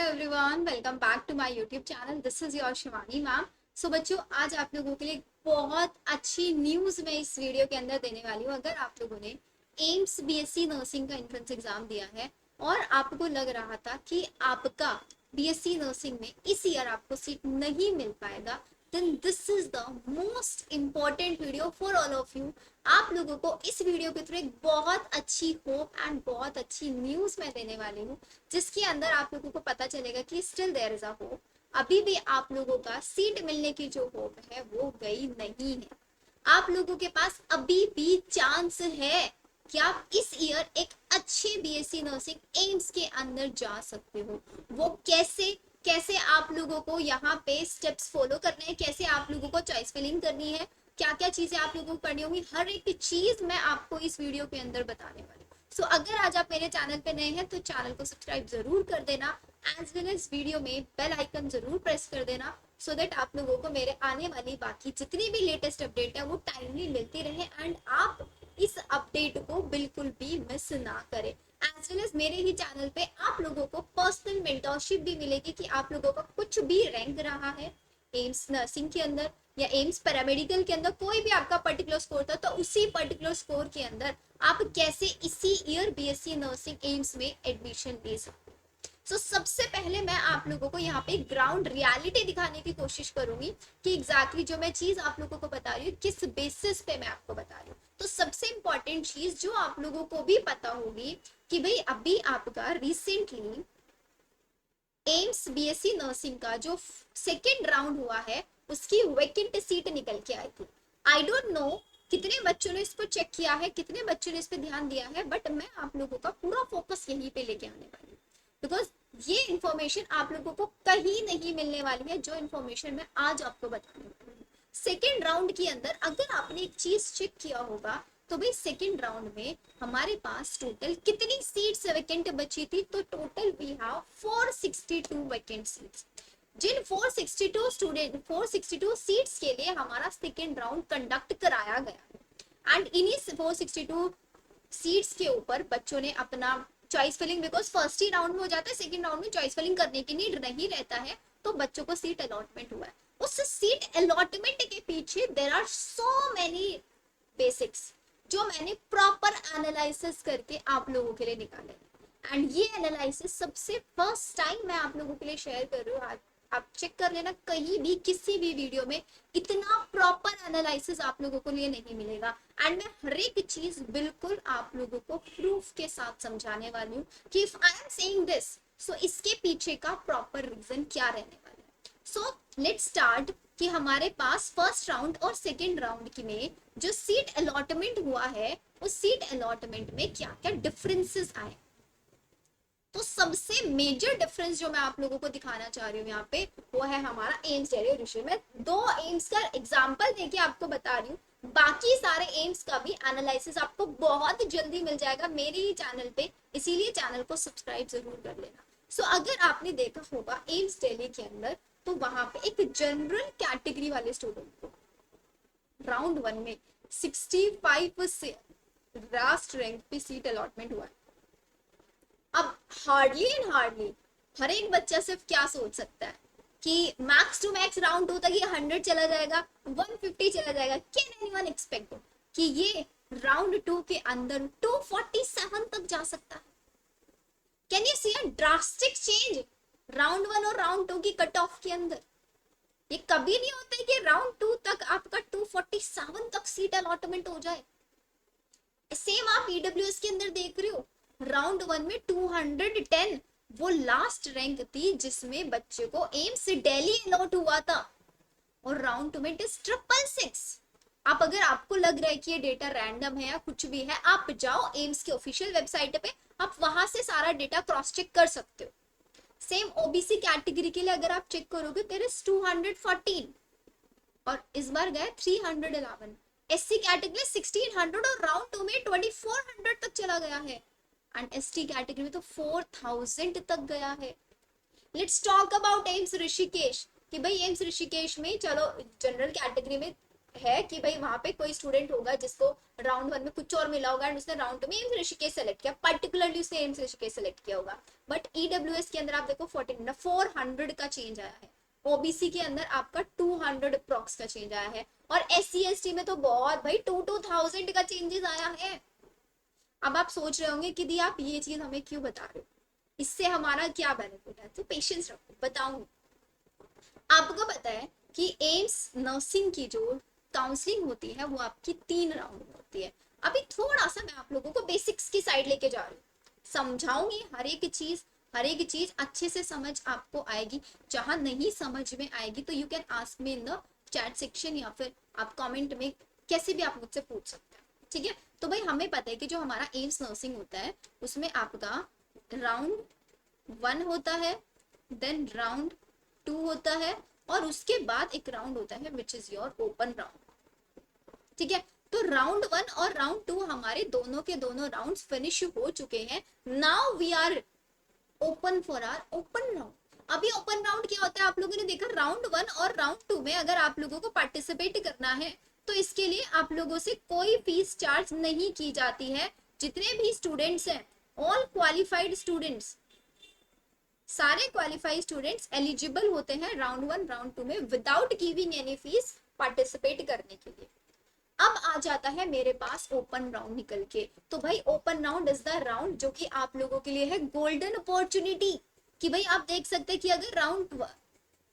Everyone, welcome back to my YouTube channel. This is your Shivani ma'am. So बच्चों, आज आप लोगों के लिए बहुत अच्छी न्यूज़ मैं इस वीडियो के अंदर देने वाली हूँ। अगर आप लोगों ने एम्स बीएससी नर्सिंग का एंट्रेंस एग्जाम दिया है और आपको लग रहा था कि आपका बीएससी नर्सिंग में इस ईयर आपको सीट नहीं मिल पाएगा, then this is the most important video for all of you. आप लोगों को इस वीडियो के थ्रू एक बहुत अच्छी होप एंड बहुत अच्छी न्यूज़ मैं देने वाली हूँ, जिसके अंदर आप लोगों को पता चलेगा कि still there is a hope. अभी भी आप लोगों का सीट मिलने की जो होप है वो गई नहीं है। आप लोगों के पास अभी भी चांस है कि आप इस ईयर एक अच्छे बीएससी नर्सिंग एम्स के अंदर जा सकते हो। वो कैसे कैसे आप लोगों को यहाँ पे स्टेप्स फॉलो करने हैं, कैसे आप लोगों को चॉइस फिलिंग करनी है, क्या क्या चीजें आप लोगों को करनी होंगी, हर एक चीज मैं आपको इस वीडियो के अंदर बताने वाली हूँ। सो अगर आज आप मेरे चैनल पे नए हैं तो चैनल को सब्सक्राइब जरूर कर देना, एज वेल एज वीडियो में बेल आइकन जरूर प्रेस कर देना, सो दैट आप लोगों को मेरे आने वाली बाकी जितनी भी लेटेस्ट अपडेट है वो टाइमली मिलती रहे एंड आप इस अपडेट को बिल्कुल भी मिस ना करें। एज वेल एज मेरे ही चैनल पे आप लोगों को पर्सनल मेंटरशिप भी मिलेगी कि आप लोगों का कुछ भी रैंक रहा है एम्स नर्सिंग के अंदर या एम्स पैरामेडिकल के अंदर, कोई भी आपका पर्टिकुलर स्कोर था तो उसी पर्टिकुलर स्कोर के अंदर आप कैसे इसी ईयर बीएससी नर्सिंग एम्स में एडमिशन ले सकते हैं। सबसे पहले मैं आप लोगों को यहाँ पे ग्राउंड रियलिटी दिखाने की कोशिश करूंगी कि एग्जैक्टली जो मैं चीज आप लोगों को बता रही हूँ किस बेसिस पे मैं आपको बता रही हूँ। तो सबसे इंपॉर्टेंट चीज जो आप लोगों को भी पता होगी कि भाई अभी आपका रिसेंटली एम्स बीएससी नर्सिंग का जो सेकेंड राउंड हुआ है उसकी वैकेंट सीट निकल के आई थी। आई डोंट नो कितने बच्चों ने इसको चेक किया है, कितने बच्चों ने इस पर ध्यान दिया है, बट मैं आप लोगों का पूरा फोकस यहीं पे लेके आने वाली हूँ बिकॉज ये इंफॉर्मेशन आप लोगों को कहीं नहीं मिलने वाली है जो इन्फॉर्मेशन मैं आज आपको बताने वाली हूँ। सेकेंड राउंड के अंदर अगर आपने एक चीज चेक किया होगा तो भाई सेकेंड राउंड में हमारे पास टोटल कितनी सीट्स वैकेंट बची थी, तो total we have 462 vacant seats. जिन 462 सीट्स के लिए हमारा सेकेंड राउंड कंडक्ट कराया गया एंड इन्हीं 462 सीट्स के ऊपर बच्चों ने अपना चॉइस फिलिंग, बिकॉज फर्स्ट ही राउंड में हो जाता है, सेकेंड राउंड में चॉइस फिलिंग करने की नीड नहीं रहता है, तो बच्चों को सीट अलॉटमेंट हुआ है। उस सीट अलॉटमेंट के पीछे there are so many basics जो मैंने प्रॉपर एनालिसिस करके आप लोगों के लिए निकाले एंड ये एनालिसिस सबसे फर्स्ट टाइम मैं आप लोगों के लिए शेयर कर रही हूँ। आप चेक कर लेना, कहीं भी किसी भी वीडियो में इतना प्रॉपर एनालिसिस आप लोगों को लिए नहीं मिलेगा एंड मैं हर एक चीज बिल्कुल आप लोगों को प्रूफ के साथ समझाने वाली हूँ कि if I am saying this so इसके पीछे का प्रॉपर रीजन क्या रहने वाला है। सो लेट्स स्टार्ट कि हमारे पास फर्स्ट राउंड और सेकेंड राउंड की में जो सीट अलॉटमेंट हुआ है उस सीट अलॉटमेंट में क्या क्या डिफरेंसेस आए। तो सबसे मेजर डिफरेंस जो मैं आप लोगों को दिखाना चाह रही हूँ यहाँ पे वो है हमारा एम्स डेली ऋषि। मैं दो एम्स का एग्जांपल देके आपको बता रही हूँ, बाकी सारे एम्स का भी एनालिसिस आपको बहुत जल्दी मिल जाएगा मेरे ही चैनल पे, इसीलिए चैनल को सब्सक्राइब जरूर कर लेना। अगर आपने देखा होगा एम्स दिल्ली के अंदर तो वहां पे एक जनरल कैटेगरी वाले स्टूडेंट को राउंड वन में 65 से लास्ट रैंक पे सीट अलॉटमेंट हुआ है। अब हार्डली एंड हार्डली हर एक बच्चा सिर्फ क्या सोच सकता है कि max to max round two तक ये 100 चला जाएगा, 150 चला जाएगा। कैन एनीवन एक्सपेक्ट कि ये राउंड टू के अंदर 247 तक जा सकता है? Can you see a drastic change round one और राउंड टू की कट ऑफ के अंदर? ये कभी नहीं होता है कि राउंड टू तक आपका 247 तक सीट अलॉटमेंट हो जाए। सेम आप ईडब्ल्यूएस के अंदर देख रहे हो, राउंड वन में 210 वो लास्ट रैंक थी जिसमें बच्चे को एम्स से दिल्ली अलॉट हुआ था, और राउंड टू में इट इज 666। आप अगर आपको लग रहा है कि ये डेटा रैंडम है या कुछ भी है, आप जाओ एम्स की ऑफिशियल वेबसाइट पे, आप वहां से सारा डेटा क्रॉस चेक कर सकते हो। सेम ओबीसी कैटेगरी के लिए अगर आप चेक करोगे देयर इज 214 और इस बार गए 311। एससी कैटेगरी 1600 और राउंड टू में 2400 तक चला गया है एंड एसटी कैटेगरी में तो 4000 तक गया है। Let's talk about AIIMS Rishikesh कि भाई एम्स ऋषिकेश में चलो जनरल कैटेगरी में है कि भाई वहां पे कोई स्टूडेंट होगा जिसको राउंड वन में कुछ और मिला होगा एंड उसने राउंड टू में एम्स ऋषिकेश सेलेक्ट किया, पर्टिकुलरली उसने एम्स ऋषिकेश सेलेक्ट किया होगा। बट ईडब्ल्यूएस के अंदर आप देखो 400 का चेंज आया है, ओबीसी के अंदर आपका 200 अप्रॉक्स का चेंज आया है, और एससी एसटी में तो बहुत भाई 2000 का चेंजेस आया है। अब आप सोच रहे होंगे कि दी आप ये चीज हमें क्यों बता रहे हो, इससे हमारा क्या बेनिफिट है, तो पेशेंस रखो बताऊंगी। आपको पता है कि एम्स नर्सिंग की जो काउंसलिंग होती है वो आपकी 3 राउंड में होती है। अभी थोड़ा सा मैं आप लोगों को बेसिक्स की साइड लेके जा रही हूँ, समझाऊंगी हर एक चीज अच्छे से समझ आपको आएगी। जहां नहीं समझ में आएगी तो you can ask me in the chat section, या फिर आप कमेंट में कैसे भी आप मुझसे पूछ सकते हैं, ठीक है। तो भाई हमें पता है कि जो हमारा एम्स नर्सिंग होता है उसमें आपका राउंड 1 होता है, देन राउंड 2 होता है, और उसके बाद एक राउंड होता है which is your open round, ठीक है। तो राउंड 1 और राउंड 2 हमारे दोनों के दोनों राउंड्स फिनिश हो चुके हैं। Now we are open for our open round. अभी ओपन राउंड क्या होता है आप लोगों ने देखा, राउंड 1 और राउंड 2 में अगर आप लोगों को पार्टिसिपेट करना है तो इसके लिए आप लोगों से कोई फीस चार्ज नहीं की जाती है। जितने भी स्टूडेंट्स हैं, ऑल क्वालिफाइड स्टूडेंट्स, सारे क्वालिफाइड स्टूडेंट्स एलिजिबल होते हैं राउंड 1 राउंड 2 में without giving any fees participate करने के लिए। अब आ जाता है मेरे पास ओपन राउंड निकल के। तो भाई open round is the round जो कि आप लोगों के लिए है गोल्डन अपॉर्चुनिटी, कि भाई आप देख सकते हैं कि अगर राउंड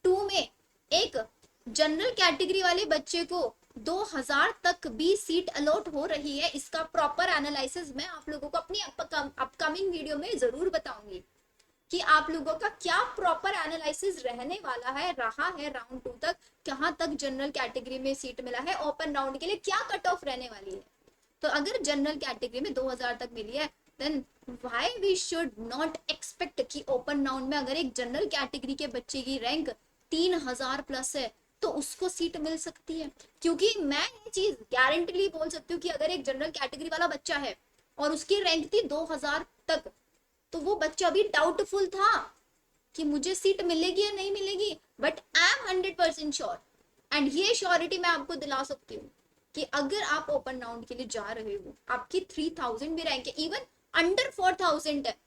2 में एक जनरल कैटेगरी वाले बच्चे को 2000 तक भी सीट अलॉट हो रही है, इसका प्रॉपर एनालिसिस मैं आप लोगों को अपनी अपकमिंग वीडियो में जरूर बताऊंगी कि आप लोगों का क्या प्रॉपर एनालिसिस रहने वाला है, रहा है राउंड 2 तक, कहां तक जनरल कैटेगरी में सीट मिला है, ओपन राउंड के लिए क्या कट ऑफ रहने वाली है। तो अगर जनरल कैटेगरी में 2000 तक मिली है then why we should not expect कि ओपन राउंड में अगर एक जनरल कैटेगरी के बच्चे की रैंक 3000 प्लस है तो उसको सीट मिल सकती है। क्योंकि मैं ये चीज गारंटीली बोल सकती हूँ कि अगर एक जनरल कैटेगरी वाला बच्चा है और उसकी रैंक थी 2000 तक, तो वो बच्चा भी डाउटफुल था कि मुझे सीट मिलेगी या नहीं मिलेगी, but I am 100% sure, and ये श्योरिटी मैं आपको दिला सकती हूँ कि अगर आप ओपन राउंड के लिए जा रहे हो, आपकी 3000 भी रैंक है, इवन अंडर 4000 है,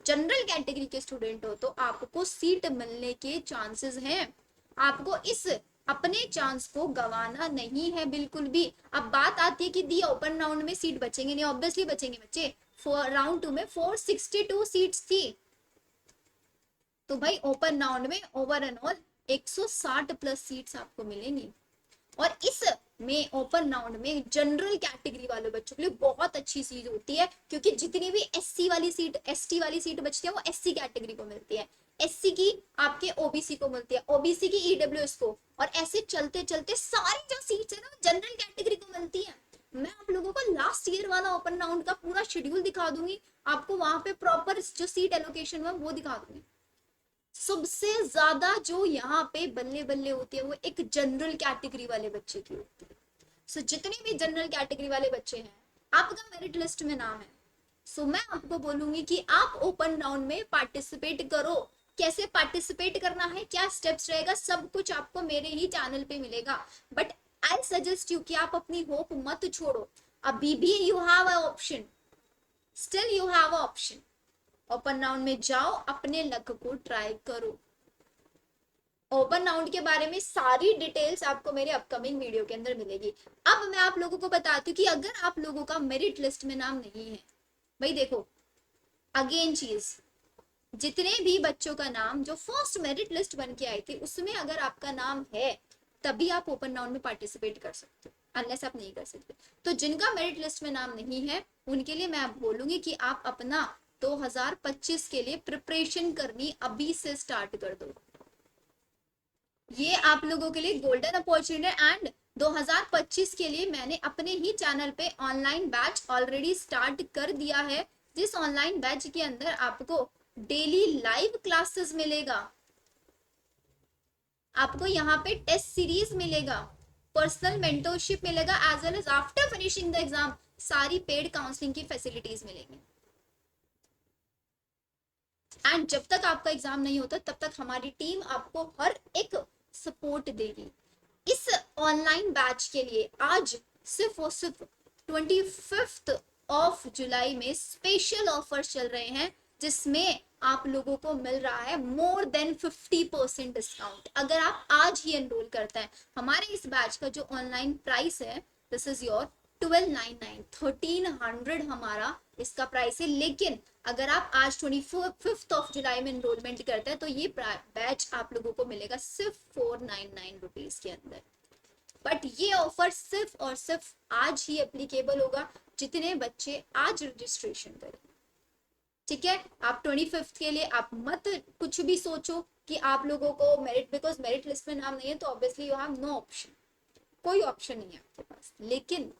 जनरल कैटेगरी के स्टूडेंट हो, तो आपको सीट मिलने के चांसेस हैं। आपको इस अपने चांस को गवाना नहीं है बिल्कुल भी। अब बात आती है कि दी ओपन राउंड में सीट बचेंगे नहीं, ऑब्वियसली बचेंगे बच्चे। राउंड 2 में 462 सीट्स थी, तो भाई ओपन राउंड में over and all 160 plus seats आपको मिलेंगी। और इस में ओपन राउंड में जनरल कैटेगरी वाले बच्चों के लिए बहुत अच्छी चीज होती है, क्योंकि जितनी भी एससी वाली सीट, एसटी वाली सीट बचती है वो एससी कैटेगरी को मिलती है, एससी की आपके ओबीसी को मिलती है, ओबीसी की ईडब्ल्यूएस को, और ऐसे चलते चलते सारी जो सीट्स है ना जनरल कैटेगरी को मिलती है। मैं आप लोगों को लास्ट ईयर वाला ओपन राउंड का पूरा शेड्यूल दिखा दूंगी, आपको वहां पे प्रॉपर जो सीट एलोकेशन हुआ वो दिखा दूंगी। सबसे ज्यादा जो यहाँ पे बल्ले बल्ले होती है वो एक जनरल कैटेगरी वाले बच्चे की होती है। सो जितने भी जनरल कैटेगरी वाले बच्चे हैं, आपका मेरिट लिस्ट में नाम है, सो मैं आपको बोलूंगी कि आप ओपन राउंड में पार्टिसिपेट करो। कैसे पार्टिसिपेट करना है, क्या स्टेप्स रहेगा, सब कुछ आपको मेरे ही चैनल पे मिलेगा। बट आई सजेस्ट यू कि आप अपनी होप मत छोड़ो, अभी भी you have a option, still you have a option. Open round में जाओ, अपने लक को ट्राई करो। ओपन राउंड के बारे में सारी डिटेल्स आपको मेरे अपकमिंग वीडियो के अंदर मिलेगी। अब मैं आप लोगों को बताती हूँ कि अगर आप लोगों का मेरिट लिस्ट में नाम नहीं है, भाई देखो अगेन चीज, जितने भी बच्चों का नाम जो फर्स्ट मेरिट लिस्ट बन के आई थी उसमें अगर आपका नाम है तभी आप ओपन राउंड में पार्टिसिपेट कर सकते हो, अनलेस आप नहीं कर सकते। तो जिनका मेरिट लिस्ट में नाम नहीं है उनके लिए मैं बोलूंगी कि आप अपना 2025 के लिए प्रिपरेशन करनी अभी से स्टार्ट कर दो। ये आप लोगों के लिए गोल्डन अपॉर्चुनिटी। एंड 2025 के लिए मैंने अपने ही चैनल पे ऑनलाइन बैच ऑलरेडी स्टार्ट कर दिया है, जिस ऑनलाइन बैच के अंदर आपको डेली लाइव क्लासेस मिलेगा, आपको यहाँ पे टेस्ट सीरीज मिलेगा, पर्सनल मेंटरशिप मिलेगा, as well as after finishing the exam सारी पेड काउंसलिंग की फैसिलिटीज मिलेंगी। एंड जब तक आपका एग्जाम नहीं होता तब तक हमारी टीम आपको हर एक सपोर्ट देगी। इस ऑनलाइन बैच के लिए आज सिर्फ और सिर्फ 25 जुलाई में स्पेशल ऑफर्स चल रहे हैं, जिसमें आप लोगों को मिल रहा है मोर देन 50% डिस्काउंट अगर आप आज ही एनरोल करते हैं। हमारे इस बैच का जो ऑनलाइन प्राइस है, दिस इज योर 1299, 1300 हमारा इसका प्राइस है। लेकिन अगर आप आज 25 जुलाई में एनरोलमेंट करते हैं तो ये बैच आप लोगों को मिलेगा सिर्फ 499 रुपीज के अंदर। बट ये ऑफर सिर्फ और सिर्फ आज ही एप्लीकेबल होगा जितने बच्चे आज रजिस्ट्रेशन करें। ठीक है, आप 25 के लिए आप मत कुछ भी सोचो कि आप लोगों को मेरिट, बिकॉज मेरिट लिस्ट में नाम नहीं है तो obviously you have no option, कोई ऑप्शन नहीं है आपके पास। लेकिन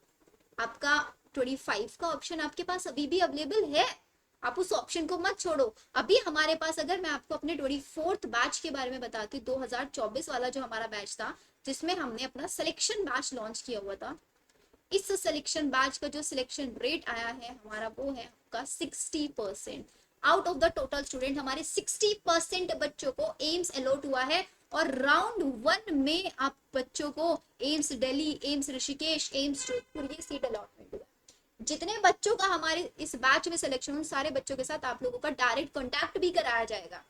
आपका 25 का ऑप्शन आपके पास अभी भी अवेलेबल है, आप उस ऑप्शन को मत छोड़ो। अभी हमारे पास, अगर मैं आपको अपने 24th बैच के बारे में बताती हूँ, 2024 वाला जो हमारा बैच था जिसमें हमने अपना सिलेक्शन बैच लॉन्च किया हुआ था, इस सिलेक्शन बैच का जो सिलेक्शन रेट आया है हमारा वो है आपका 60%। Out of the total student हमारे 60% बच्चों को एम्स अलॉट हुआ है, और राउंड 1 में आप बच्चों को AIIMS Delhi, AIIMS Rishikesh, AIIMS Jodhpur ये सीट अलॉटमेंट हुआ। जितने बच्चों का हमारे इस बैच में सिलेक्शन, उन सारे बच्चों के साथ आप लोगों का डायरेक्ट कॉन्टैक्ट भी कराया जाएगा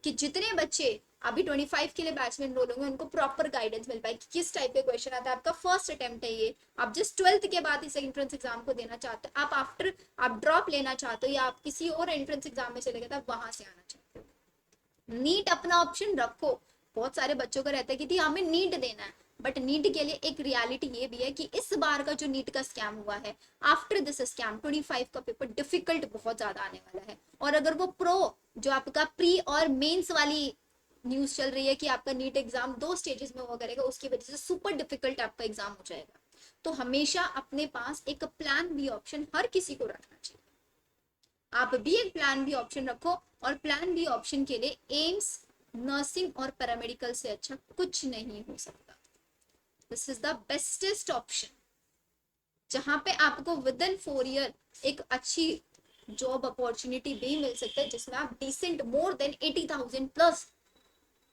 कि जितने बच्चे अभी 25 के लिए बैच में एनरोल होंगे उनको प्रॉपर गाइडेंस मिल पाए कि किस टाइप के क्वेश्चन आता है। आपका फर्स्ट अटेम्प्ट है ये, आप जस्ट 12th के बाद इस एंट्रेंस एग्जाम को देना चाहते हो, आप आफ्टर आप ड्रॉप लेना चाहते हो या आप किसी और एंट्रेंस एग्जाम में चले गए तो वहां से आना चाहते हो, नीट अपना ऑप्शन रखो। बहुत सारे बच्चों का रहता है कि हमें नीट देना है, बट नीट के लिए एक रियलिटी ये भी है कि इस बार का जो नीट का स्कैम हुआ है, आफ्टर दिस स्कैम 25 का पेपर डिफिकल्ट बहुत ज्यादा आने वाला है। और अगर वो प्रो जो आपका प्री और मेंस वाली न्यूज चल रही है कि आपका नीट एग्जाम 2 स्टेजेस में हुआ करेगा, उसकी वजह से सुपर डिफिकल्ट आपका एग्जाम हो जाएगा। तो हमेशा अपने पास एक प्लान बी ऑप्शन हर किसी को रखना चाहिए। आप भी एक प्लान बी ऑप्शन रखो, और प्लान बी ऑप्शन के लिए एम्स, नर्सिंग और पैरामेडिकल से अच्छा कुछ नहीं हो सकता। This is the bestest option, जहां पे आपको विद इन 4 ईयर एक अच्छी जॉब अपॉर्चुनिटी भी मिल सकता है, जिसमें आप decent more than 80,000 plus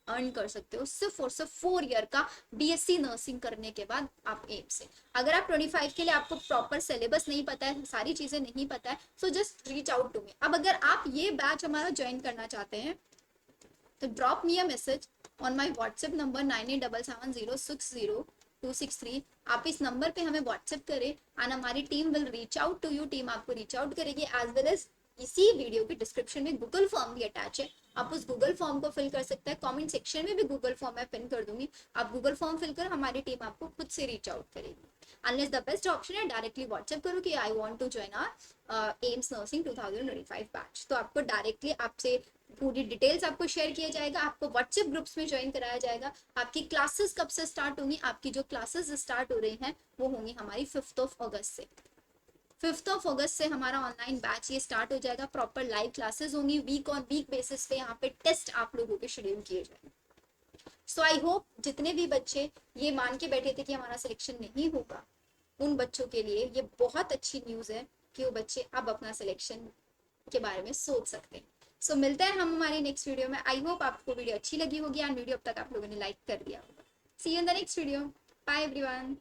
earn कर सकते हो सिर्फ और सिर्फ 4 ईयर का बीएससी नर्सिंग करने के बाद आप एम से। अगर आप 25 के लिए आपको प्रॉपर सिलेबस नहीं पता है, सारी चीजें नहीं पता है, so just reach out to me. अब अगर आप ये बैच हमारा ज्वाइन करना चाहते हैं तो drop me a message on my WhatsApp number 9877060263। आप इस नंबर पे हमें व्हाट्सएप करें एंड हमारी team will reach out to you. Team आपको रीच आउट करेगी। एज वेल एज इसी वीडियो के डिस्क्रिप्शन में गूगल फॉर्म भी अटैच है, आप उस गूगल फॉर्म को फिल कर सकते हैं। कमेंट सेक्शन में भी गूगल फॉर्म मैं पिन कर दूंगी, आप गूगल फॉर्म फिल कर हमारी टीम आपको खुद से रीच आउट करेगी। अनलेस द बेस्ट ऑप्शन है डायरेक्टली व्हाट्सएप करो कि I want to join our AIIMS nursing 2025 batch, तो आपको डायरेक्टली आपसे पूरी डिटेल्स आपको शेयर किया जाएगा, आपको व्हाट्सएप ग्रुप्स में ज्वाइन कराया जाएगा। आपकी क्लासेस कब से स्टार्ट होंगी, आपकी जो क्लासेस स्टार्ट हो रही हैं वो होंगी हमारी 5 अगस्त से। 5 अगस्त से हमारा ऑनलाइन बैच ये स्टार्ट हो जाएगा। प्रॉपर लाइव क्लासेस होंगी, वीक ऑन वीक बेसिस पे यहाँ पे टेस्ट आप लोगों के शेड्यूल किए जाएंगे। सो आई होप जितने भी बच्चे ये मान के बैठे थे कि हमारा सिलेक्शन नहीं होगा, उन बच्चों के लिए ये बहुत अच्छी न्यूज है कि वो बच्चे अब अपना सिलेक्शन के बारे में सोच सकते हैं। सो मिलते हैं हम हमारी नेक्स्ट वीडियो में। आई होप आपको वीडियो अच्छी लगी होगी एंड वीडियो अब तक आप लोगों ने लाइक कर दिया होगा। See you in the next video. Bye everyone.